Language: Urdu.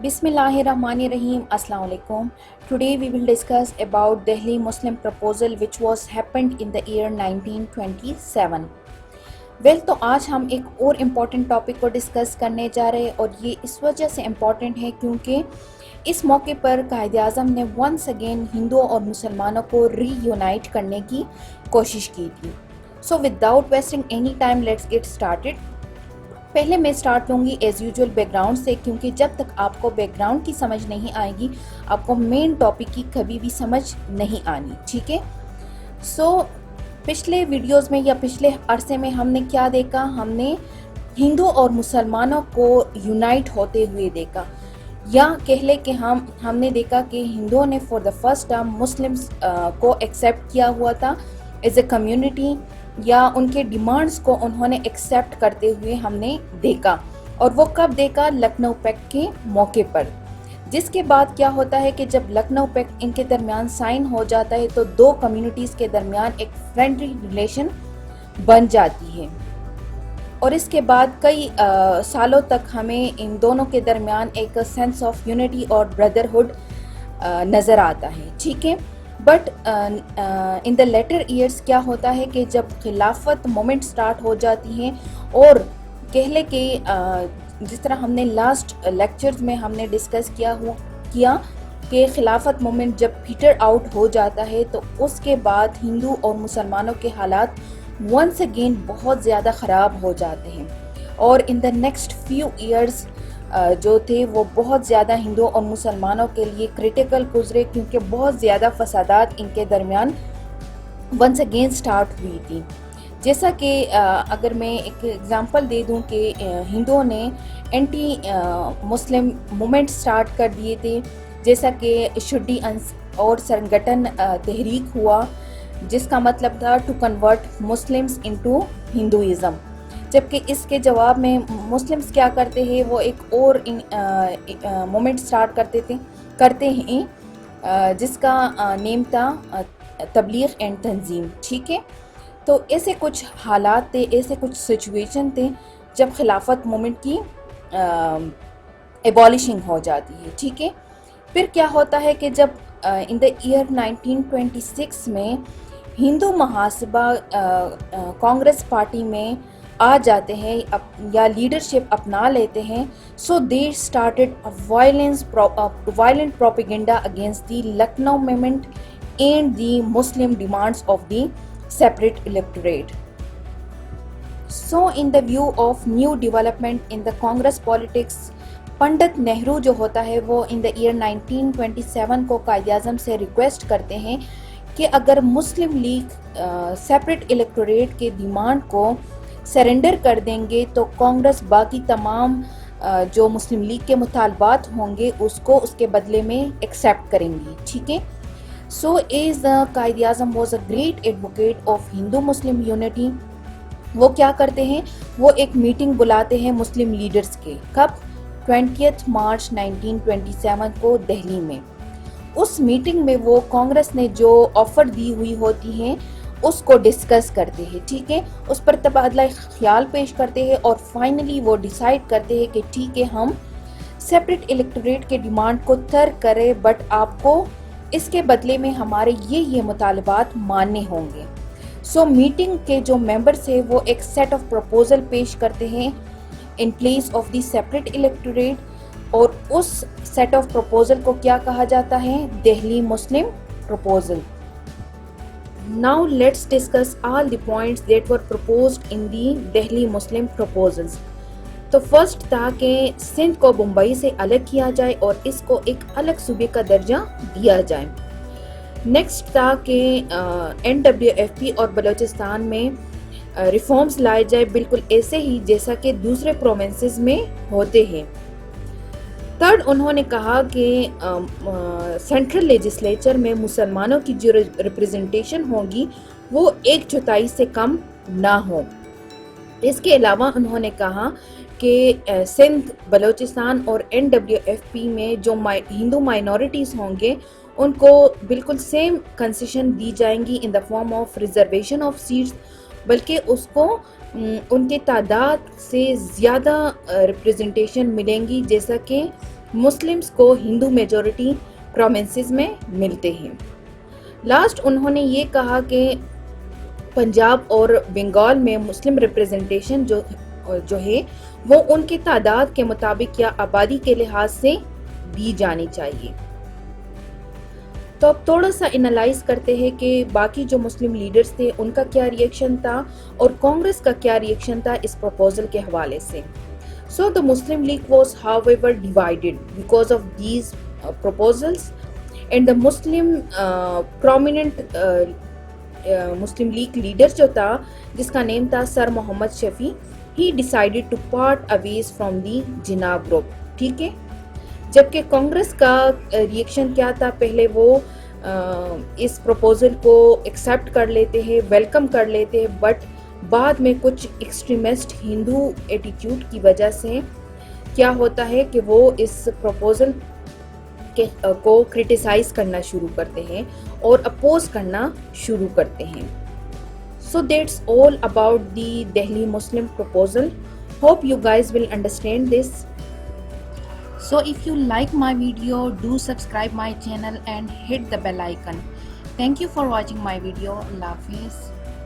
Bismillahirrahmanirrahim. Assalamu alaikum. Today we will discuss about Delhi Muslim proposal which was happened in the year 1927. تو آج ہم ایک اور امپورٹنٹ ٹاپک کو ڈسکس کرنے جا رہے ہیں، اور یہ اس وجہ سے امپورٹنٹ ہے کیونکہ اس موقع پر قائد اعظم نے ونس اگین ہندوؤں اور مسلمانوں کو ری یونائٹ کرنے کی کوشش کی تھی. So without wasting any time let's get started. پہلے میں اسٹارٹ لوں گی ایز یوزول بیک گراؤنڈ سے، کیونکہ جب تک آپ کو بیک گراؤنڈ کی سمجھ نہیں آئے گی آپ کو مین ٹاپک کی کبھی بھی سمجھ نہیں آنی. ٹھیک ہے. سو پچھلے ویڈیوز میں یا پچھلے عرصے میں ہم نے کیا دیکھا؟ ہم نے ہندو اور مسلمانوں کو یونائٹ ہوتے ہوئے دیکھا، یا کہہ لے کہ ہم نے دیکھا کہ ہندوؤں نے for the first time Muslims کو ایکسیپٹ کیا ہوا تھا ایز اے کمیونٹی، یا ان کے ڈیمانڈز کو انہوں نے ایکسیپٹ کرتے ہوئے ہم نے دیکھا. اور وہ کب دیکھا؟ لکھنؤ پیکٹ کے موقع پر. جس کے بعد کیا ہوتا ہے کہ جب لکھنؤ پیکٹ ان کے درمیان سائن ہو جاتا ہے تو دو کمیونٹیز کے درمیان ایک فرینڈلی ریلیشن بن جاتی ہے، اور اس کے بعد کئی سالوں تک ہمیں ان دونوں کے درمیان ایک سینس آف یونٹی اور بردرہڈ نظر آتا ہے. ٹھیک ہے. But in the later years کیا ہوتا ہے کہ جب خلافت مومنٹ سٹارٹ ہو جاتی ہیں، اور کہہ لے کہ جس طرح ہم نے لاسٹ لیکچرز میں ہم نے ڈسکس کیا کہ خلافت مومنٹ جب پیٹر آؤٹ ہو جاتا ہے تو اس کے بعد ہندو اور مسلمانوں کے حالات ونس اگین بہت زیادہ خراب ہو جاتے ہیں، اور ان دا نیکسٹ فیو ایئرس جو تھے وہ بہت زیادہ ہندوؤں اور مسلمانوں کے لیے کریٹیکل گزرے، کیونکہ بہت زیادہ فسادات ان کے درمیان ونس اگین سٹارٹ ہوئی تھی. جیسا کہ اگر میں ایک ایگزامپل دے دوں کہ ہندوؤں نے اینٹی مسلم مومنٹ سٹارٹ کر دیے تھے، جیسا کہ شڈی اور سنگٹن تحریک ہوا، جس کا مطلب تھا to convert Muslims into Hinduism. جبکہ اس کے جواب میں مسلمس کیا کرتے ہیں، وہ ایک اور مومنٹ سٹارٹ کرتے ہیں جس کا نیم تھا تبلیغ اینڈ تنظیم. ٹھیک ہے. تو ایسے کچھ حالات تھے، ایسے کچھ سچویشن تھے جب خلافت مومنٹ کی ایبالشنگ ہو جاتی ہے. ٹھیک ہے. پھر کیا ہوتا ہے کہ جب ان دا ایئر 1926 میں ہندو محاسبہ کانگریس پارٹی میں آ جاتے ہیں یا لیڈرشپ اپنا لیتے ہیں، so they started violent propaganda against the Lucknow movement and the Muslim demands of the separate electorate. So in the view of new development in the Congress politics, Pandit Nehru جو ہوتا ہے وہ ان دا ایئر 1927 کو قائد اعظم سے ریکویسٹ کرتے ہیں کہ اگر مسلم لیگ سیپریٹ الیکٹوریٹ کے ڈیمانڈ کو سرنڈر کر دیں گے تو کانگریس باقی تمام جو مسلم لیگ کے مطالبات ہوں گے اس کو اس کے بدلے میں ایکسیپٹ کریں گی. ٹھیک ہے. So as Quaid Azam was a great advocate of Hindu Muslim unity, وہ کیا کرتے ہیں، وہ ایک میٹنگ بلاتے ہیں مسلم لیڈرز کے. کب؟ 20 مارچ 1927 کو دہلی میں. اس میٹنگ میں وہ کانگریس نے جو آفر دی ہوئی ہوتی ہیں اس کو ڈسکس کرتے ہیں. ٹھیک ہے. اس پر تبادلہ خیال پیش کرتے ہیں اور فائنلی وہ ڈیسائیڈ کرتے ہیں کہ ٹھیک ہے ہم سیپریٹ الیکٹوریٹ کے ڈیمانڈ کو ترک کریں، بٹ آپ کو اس کے بدلے میں ہمارے یہ مطالبات ماننے ہوں گے. سو میٹنگ کے جو ممبرس ہیں وہ ایک سیٹ آف پروپوزل پیش کرتے ہیں in place of the separate electorate, اور اس سیٹ آف پروپوزل کو کیا کہا جاتا ہے؟ Delhi Muslim proposal. Now let's discuss all the points that were proposed in the Delhi Muslim proposals. تو فرسٹ تھا کہ سندھ کو بمبئی سے الگ کیا جائے اور اس کو ایک الگ صوبے کا درجہ دیا جائے. نیکسٹ تھا کہ NWFP اور بلوچستان میں ریفارمز لائے جائے بالکل ایسے ہی جیسا کہ دوسرے پروونسز میں ہوتے ہیں. تھرڈ انہوں نے کہا کہ سینٹرل لیجسلیچر میں مسلمانوں کی جو ریپریزنٹیشن ہوگی وہ 1/4 سے کم نہ ہو. اس کے علاوہ انہوں نے کہا کہ سندھ، بلوچستان اور NWFP میں جو ہندو مائنورٹیز ہوں گے ان کو بالکل سیم کنسیشن دی جائیں گی in the form of reservation of seats, بلکہ اس کو ان کے تعداد سے زیادہ ریپریزنٹیشن ملیں گی جیسا کہ مسلمز کو ہندو میجورٹی پروونسز میں ملتے ہیں۔ لاسٹ انہوں نے یہ کہا کہ پنجاب اور بنگال میں مسلم ریپریزنٹیشن جو ہے وہ ان کی تعداد کے مطابق یا آبادی کے لحاظ سے دی جانی چاہیے۔ تو اب تھوڑا سا انالائز کرتے ہیں کہ باقی جو مسلم لیڈرز تھے ان کا کیا ریئیکشن تھا اور کانگریس کا کیا ریئیکشن تھا اس پروپوزل کے حوالے سے۔ So the Muslim League was however divided because of these proposals, and the prominent Muslim League leader جو تھا جس کا نیم تھا سر محمد شفیع، he decided to part ways from the Jinnah group، ٹھیک ہے۔ جبکہ کانگریس کا ریئیکشن کیا تھا، پہلے وہ اس پروپوزل کو ایکسیپٹ کر لیتے ہیں، ویلکم کر لیتے ہیں، بٹ بعد میں کچھ ایکسٹریمسٹ ہندو ایٹیٹیوڈ کی وجہ سے کیا ہوتا ہے کہ وہ اس پروپوزل کو کرٹیسائز کرنا شروع کرتے ہیں اور اپوز کرنا شروع کرتے ہیں۔ So that's all about the Delhi Muslim proposal. Hope you guys will understand this. So if you like my video, do subscribe my channel and hit the bell icon. Thank you for watching my video. Allah Hafiz.